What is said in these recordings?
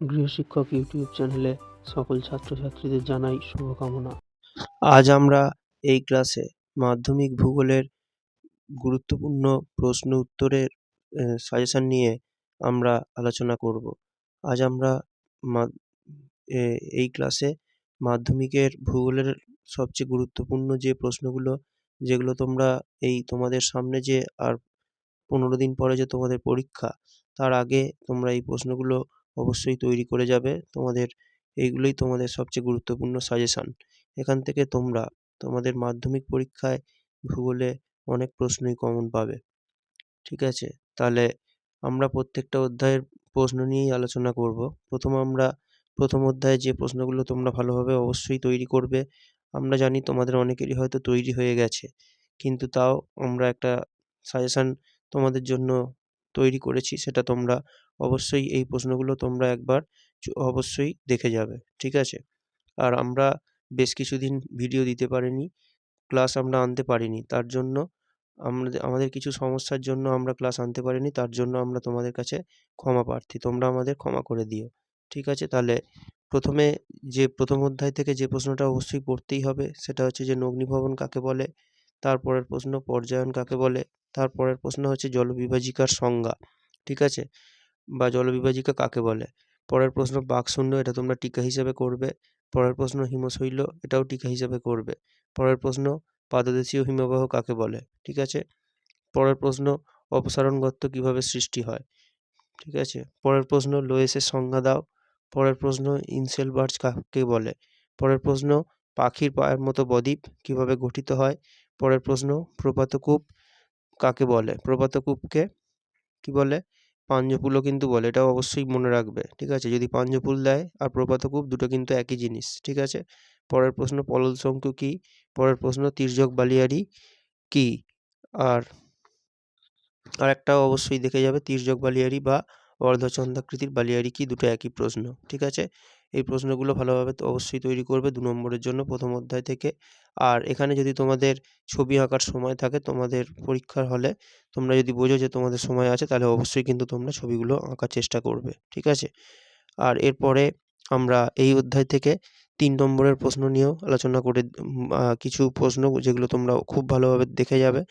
গৃহশিক্ষক YouTube চ্যানেলে সকল ছাত্রছাত্রীদের জানাই শুভকামনা। আজ আমরা এই ক্লাসে মাধ্যমিক ভূগোলের গুরুত্বপূর্ণ প্রশ্ন উত্তরের সাজেশন নিয়ে আমরা আলোচনা করব। আজ আমরা এই ক্লাসে মাধ্যমিকের ভূগোলের সবচেয়ে গুরুত্বপূর্ণ যে প্রশ্নগুলো, যেগুলো তোমরা তোমাদের সামনে যে আর 15 দিন পরে যে তোমাদের পরীক্ষা, তার আগে তোমরা এই প্রশ্নগুলো অবশ্যই তৈরি করে যাবে। এইগুলোই তোমাদের সবচেয়ে গুরুত্বপূর্ণ সাজেশন। এখান থেকে তোমরা তোমাদের মাধ্যমিক পরীক্ষায় ভূগোলে অনেক প্রশ্নই কমন পাবে। ঠিক আছে? তাহলে আমরা প্রত্যেকটা অধ্যায়ের প্রশ্ন নিয়েই আলোচনা করব। আমরা প্রথম অধ্যায়ে যে প্রশ্নগুলো তোমরা ভালোভাবে অবশ্যই তৈরি করবে। আমরা জানি তোমাদের অনেকেরই হয়তো তৈরি হয়ে গেছে, কিন্তু তাও আমরা একটা সাজেশন তোমাদের জন্য তৈরি করেছি, সেটা তোমরা অবশ্যই এই প্রশ্নগুলো তোমরা একবার অবশ্যই দেখে যাবে। ঠিক আছে? আর আমরা বেশ কিছুদিন ভিডিও দিতে পারিনি, ক্লাস আমরা আনতে পারিনি। তার জন্য আমাদের কিছু সমস্যার জন্য আমরা ক্লাস আনতে পারিনি। তার জন্য আমরা তোমাদের কাছে ক্ষমা প্রার্থী। তোমরা আমাদের ক্ষমা করে দিও। ঠিক আছে? তাহলে প্রথম অধ্যায় থেকে যে প্রশ্নটা অবশ্যই পড়তেই হবে, সেটা হচ্ছে যে অগ্নিভবন কাকে বলে? তারপরের প্রশ্ন পর্যায়ন কাকে বলে? তারপরের প্রশ্ন হচ্ছে জলবিভাজিকার সংজ্ঞা। ঠিক আছে? বা জলবিভাজিকা কাকে বলে? পরের প্রশ্ন বাকশূন্য, এটা তোমরা টিকা হিসেবে করবে। পরের প্রশ্ন হিমশৈল, এটাও টিকা হিসেবে করবে। পরের প্রশ্ন পাদদেশীয় হিমবাহ কাকে বলে? ঠিক আছে? পরের প্রশ্ন অপসারণ গর্ত কিভাবে সৃষ্টি হয়? ঠিক আছে? পরের প্রশ্ন লোয়েসের সংজ্ঞা দাও। পরের প্রশ্ন ইনসেলবার্জ কাকে বলে? পরের প্রশ্ন পাখির পায়ের মতো বদ্বীপ কিভাবে গঠিত হয়? পরের প্রশ্ন প্রপাতকূপ কাকে বলে? প্রপাতকূপকে কি বলে? পাঞ্জপুলও কিন্তু বলে, এটাও অবশ্যই মনে রাখবে। ঠিক আছে? যদি পাঞ্জপুল দেয় আর প্রপাতকূপ, দুটো কিন্তু একই জিনিস। ঠিক আছে? পরের প্রশ্ন পলল শঙ্কু কি? পরের প্রশ্ন তির্যক বালিয়াড়ি কি? আর আরেকটাও অবশ্যই দেখে যাবে, তির্যক বালিয়াড়ি বা অর্ধচন্দ্রাকৃতির বালিয়াড়ি কি? দুটো একই প্রশ্ন। ঠিক আছে? এই প্রশ্নগুলো ভালোভাবে তো অবশ্যই তৈরি করবে 2 নম্বরের জন্য প্রথম অধ্যায় থেকে। আর এখানে যদি তোমাদের ছবি আঁকার সময় থাকে তোমাদের পরীক্ষার হলে, তোমরা যদি বোঝো যে তোমাদের সময় আছে, তাহলে অবশ্যই কিন্তু তোমরা ছবিগুলো আঁকার চেষ্টা করবে। ঠিক আছে? আর এরপরে আমরা এই অধ্যায় থেকে 3 নম্বরের প্রশ্ন নিয়েও আলোচনা করে কিছু প্রশ্ন যেগুলো তোমরা খুব ভালোভাবে দেখে যাবে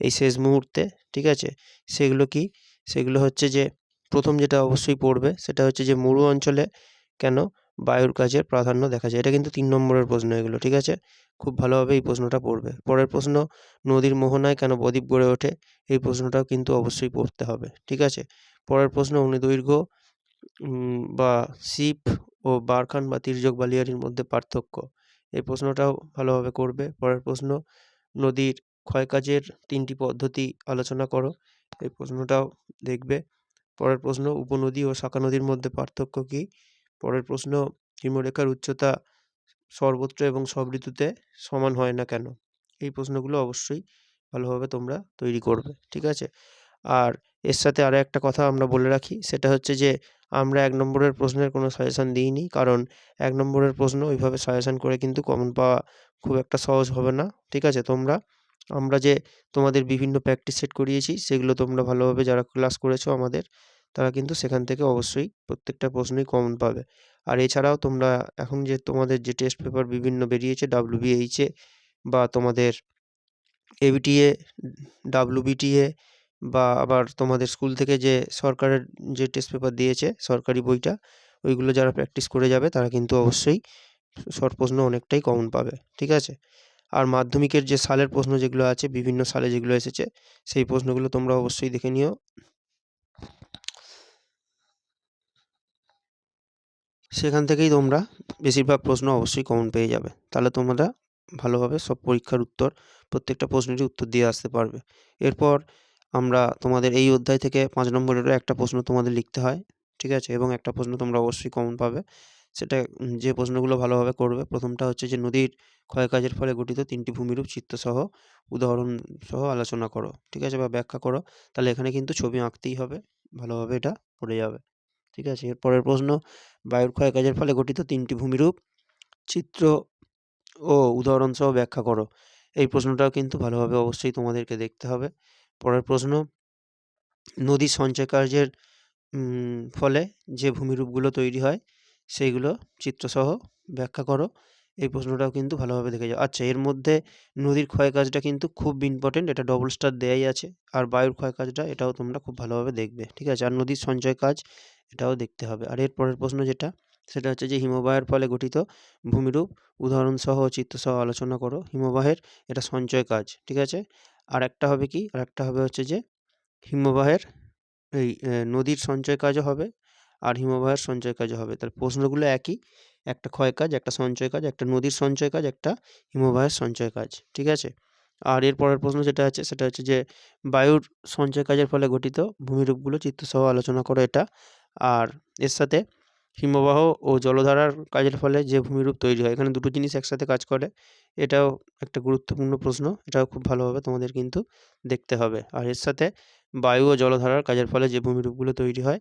এই শেষ মুহূর্তে। ঠিক আছে? সেগুলো কি? সেগুলো হচ্ছে যে প্রথম যেটা অবশ্যই পড়বে, সেটা হচ্ছে যে মরু অঞ্চলে কেন বায়ুর কাজের প্রাধান্য দেখা যায়? এটা কিন্তু 3 নম্বরের প্রশ্ন এগুলো। ঠিক আছে? খুব ভালোভাবে এই প্রশ্নটা পড়বে। পরের প্রশ্ন নদীর মোহনায় কেন বদ্বীপ গড়ে ওঠে? এই প্রশ্নটাও কিন্তু অবশ্যই পড়তে হবে। ঠিক আছে? পরের প্রশ্ন অগ্নিদৈর্ঘ্য বা শিব ও বারখান বা তির্যক বালিয়াড়ির মধ্যে পার্থক্য। এই প্রশ্নটাও ভালোভাবে করবে। পরের প্রশ্ন নদীর ক্ষয়কাজের 3টি পদ্ধতি আলোচনা করো। এই প্রশ্নটাও দেখবে। পরের প্রশ্ন উপনদী ও শাখা নদীর মধ্যে পার্থক্য কী? পরের প্রশ্ন হিমরেখার উচ্চতা সর্বত্র এবং সব ঋতুতে সমান হয় না কেন? এই প্রশ্নগুলো অবশ্যই ভালোভাবে তোমরা তৈরি করবে। ঠিক আছে? আর এর সাথে আরও একটা কথা আমরা বলে রাখি, সেটা হচ্ছে যে আমরা 1 নম্বরের প্রশ্নের কোনো সাজেশন দিইনি। কারণ 1 নম্বরের প্রশ্ন ওইভাবে সাজেশন করে কিন্তু কমন পাওয়া খুব একটা সহজ হবে না। ঠিক আছে? আমরা যে তোমাদের বিভিন্ন প্র্যাকটিস সেট করিয়েছি, সেগুলো তোমরা ভালোভাবে যারা ক্লাস করেছো আমাদের, তারা কিন্তু সেখান থেকে অবশ্যই প্রত্যেকটা প্রশ্নই কমন পাবে। আর এছাড়াও তোমরা এখন যে তোমাদের যে টেস্ট পেপার বিভিন্ন বেরিয়েছে WBH বা তোমাদের ABTA, WBTA বা আবার তোমাদের স্কুল থেকে যে সরকারের যে টেস্ট পেপার দিয়েছে, সরকারি বইটা, ওইগুলো যারা প্র্যাকটিস করে যাবে তারা কিন্তু অবশ্যই শর্ট প্রশ্ন অনেকটাই কমন পাবে। ঠিক আছে? আর মাধ্যমিকের যে সালের প্রশ্ন যেগুলো আছে, বিভিন্ন সালে যেগুলো এসেছে, সেই প্রশ্নগুলো তোমরা অবশ্যই দেখে নিও। সেখান থেকেই তোমরা বেশিরভাগ প্রশ্ন অবশ্যই কমন পেয়ে যাবে। তাহলে তোমরা ভালোভাবে সব পরীক্ষার উত্তর, প্রত্যেকটা প্রশ্নেরই উত্তর দিয়ে আসতে পারবে। এরপর আমরা তোমাদের এই অধ্যায় থেকে 5 নম্বরেরও একটা প্রশ্ন তোমাদের লিখতে হয়। ঠিক আছে? এবং একটা প্রশ্ন তোমরা অবশ্যই কমন পাবে। সেটা যে প্রশ্নগুলো ভালোভাবে করবে, প্রথমটা হচ্ছে যে নদীর ক্ষয়কাজের ফলে গঠিত 3টি ভূমিরূপ চিত্রসহ উদাহরণসহ আলোচনা করো। ঠিক আছে? বা ব্যাখ্যা করো। তাহলে এখানে কিন্তু ছবি আঁকতেই হবে। ভালোভাবে এটা পড়ে যাবে। ঠিক আছে? এর পরের প্রশ্ন বায়ুর ক্ষয়কাজের ফলে গঠিত 3টি ভূমিরূপ চিত্র ও উদাহরণসহ ব্যাখ্যা করো। এই প্রশ্নটাও কিন্তু ভালোভাবে অবশ্যই তোমাদেরকে দেখতে হবে। পরের প্রশ্ন নদীর সঞ্চয় কার্যের ফলে যে ভূমিরূপগুলো তৈরি হয় সেইগুলো চিত্রসহ ব্যাখ্যা করো। এই প্রশ্নটাও কিন্তু ভালোভাবে দেখে যাও। আচ্ছা, এর মধ্যে নদীর ক্ষয় কাজটা কিন্তু খুব ইম্পর্টেন্ট, এটা ডবল স্টার দেয়াই আছে। আর বায়ুর ক্ষয় কাজটা এটাও তোমরা খুব ভালোভাবে দেখবে, ঠিক আছে? আর নদীর সঞ্চয় কাজ এটাও দেখতে হবে। আর এর পরের প্রশ্ন যেটা, সেটা হচ্ছে যে হিমবাহের ফলে গঠিত ভূমিরূপ উদাহরণসহ ও চিত্রসহ আলোচনা করো। হিমবাহের এটা সঞ্চয় কাজ, ঠিক আছে? আরেকটা হবে কি? আরেকটা হবে হচ্ছে যে হিমবাহের এই নদীর সঞ্চয় কাজও হবে আর হিমবাহের সঞ্চয় কাজও হবে। তাহলে প্রশ্নগুলো একই, একটা ক্ষয় কাজ, একটা সঞ্চয় কাজ, একটা নদীর সঞ্চয় কাজ, একটা হিমবাহের সঞ্চয় কাজ, ঠিক আছে? আর এর পরের প্রশ্ন যেটা আছে সেটা হচ্ছে যে বায়ুর সঞ্চয় কাজের ফলে গঠিত ভূমিরূপগুলো চিত্রসহ আলোচনা করো এটা। আর এর সাথে হিমবাহ ও জলধারার কাজের ফলে যে ভূমিরূপ তৈরি হয়, এখানে দুটো জিনিস একসাথে কাজ করে। এটাও একটা গুরুত্বপূর্ণ প্রশ্ন, এটাও খুব ভালোভাবে তোমাদের কিন্তু দেখতে হবে। আর এর সাথে বায়ু ও জলধারার কাজের ফলে যে ভূমিরূপগুলো তৈরি হয়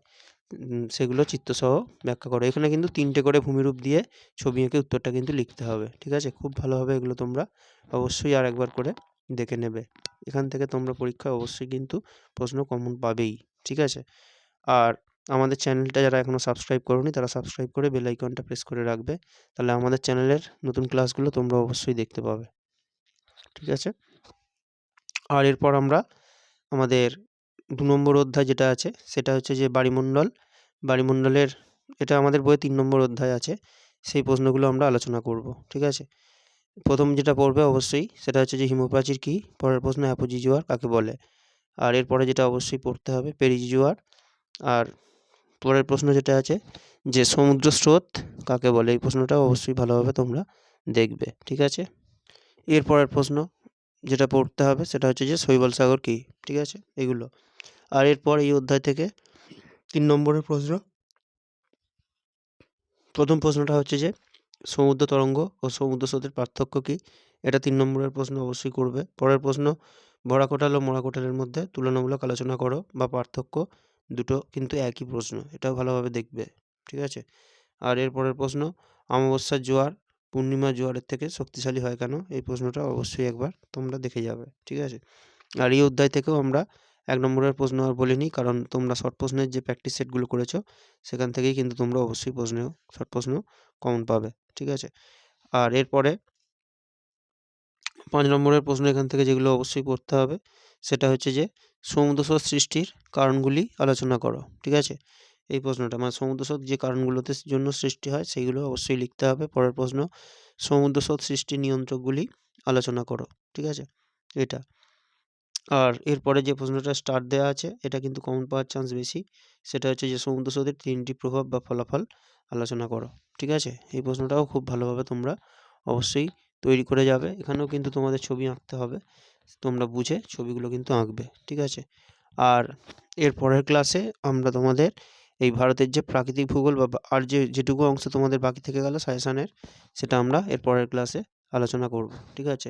সেগুলো চিত্রসহ ব্যাখ্যা করো। এখানে কিন্তু ৩টে করে ভূমিরূপ দিয়ে ছবি এঁকে উত্তরটা কিন্তু লিখতে হবে, ঠিক আছে? খুব ভালোভাবে এগুলো তোমরা অবশ্যই আরেকবার করে দেখে নেবে। এখান থেকে তোমরা পরীক্ষায় অবশ্যই কিন্তু প্রশ্ন কমন পাবেই, ঠিক আছে? আর আমাদের চ্যানেলটা যারা এখনও সাবস্ক্রাইব করোনি তারা সাবস্ক্রাইব করে বেল আইকনটা প্রেস করে রাখবে। তাহলে আমাদের চ্যানেলের নতুন ক্লাসগুলো তোমরা অবশ্যই দেখতে পাবে, ঠিক আছে? আর এরপর আমরা আমাদের ২ নম্বর অধ্যায় যেটা আছে সেটা হচ্ছে যে বায়ুমণ্ডল। বায়ুমণ্ডলের এটা আমাদের বইয়ে ৩ নম্বর অধ্যায় আছে। সেই প্রশ্নগুলো আমরা আলোচনা করব, ঠিক আছে? প্রথম যেটা পড়বে অবশ্যই সেটা হচ্ছে যে হিমপ্রাচীর কী? পরের প্রশ্ন অ্যাপোজি জোয়ার কাকে বলে? আর এরপরে যেটা অবশ্যই পড়তে হবে পেরিজি জোয়ার। আর পরের প্রশ্ন যেটা আছে যে সমুদ্র স্রোত কাকে বলে? এই প্রশ্নটাও অবশ্যই ভালোভাবে তোমরা দেখবে, ঠিক আছে? এর পরের প্রশ্ন যেটা পড়তে হবে সেটা হচ্ছে যে শৈবাল সাগর কী? ঠিক আছে? এগুলো। আর এরপর এই অধ্যায় থেকে ৩ নম্বরের প্রশ্ন। প্রথম প্রশ্নটা হচ্ছে যে সমুদ্র তরঙ্গ ও সমুদ্র স্রোতের পার্থক্য কী? এটা ৩ নম্বরের প্রশ্ন অবশ্যই করবে। পরের প্রশ্ন ভরা কোটাল ও মরা কোটালের মধ্যে তুলনামূলক আলোচনা করো বা পার্থক্য। দুটো কিন্তু একই প্রশ্ন, এটাও ভালোভাবে দেখবে, ঠিক আছে? আর এর পরের প্রশ্ন অমাবস্যার জোয়ার পূর্ণিমার জোয়ারের থেকে শক্তিশালী হয় কেন? এই প্রশ্নটা অবশ্যই একবার তোমরা দেখে যাবে, ঠিক আছে? আর এই অধ্যায় থেকেও আমরা ১ নম্বরের প্রশ্ন আর বলিনি, কারণ তোমরা শর্ট প্রশ্নের যে প্র্যাকটিস সেটগুলো করেছো সেখান থেকেই কিন্তু তোমরা অবশ্যই শর্ট প্রশ্ন কমন পাবে, ঠিক আছে? আর এরপরে ৫ নম্বরের প্রশ্ন এখান থেকে যেগুলো অবশ্যই পড়তে হবে সেটা হচ্ছে যে সমুদ্র স্রোত সৃষ্টির কারণগুলি আলোচনা করো, ঠিক আছে? এই প্রশ্নটা মানে সমুদ্র স্রোত যে কারণগুলোতে জন্য সৃষ্টি হয় সেইগুলো অবশ্যই লিখতে হবে। পরের প্রশ্ন সমুদ্র স্রোত সৃষ্টির নিয়ন্ত্রকগুলি আলোচনা করো, ঠিক আছে? এটা। আর এরপরে যে প্রশ্নটা স্টার দেওয়া আছে এটা কিন্তু কমন পাওয়ার চান্স বেশি। সেটা হচ্ছে যে সমুদ্র স্রোতের ৩টি প্রভাব বা ফলাফল আলোচনা করো, ঠিক আছে? এই প্রশ্নটাও খুব ভালোভাবে তোমরা অবশ্যই তৈরি করে যাবে। এখানেও কিন্তু তোমাদের ছবি আঁকতে হবে। তোমরা বুঝে ছবিগুলো কিন্তু আঁকবে, ঠিক আছে? আর এর পরের ক্লাসে আমরা তোমাদের এই ভারতের যে প্রাকৃতিক ভূগোল বা আর যেটুকু অংশ তোমাদের বাকি থেকে গেল সাজেশানের সেটা আমরা এর পরের ক্লাসে আলোচনা করব, ঠিক আছে?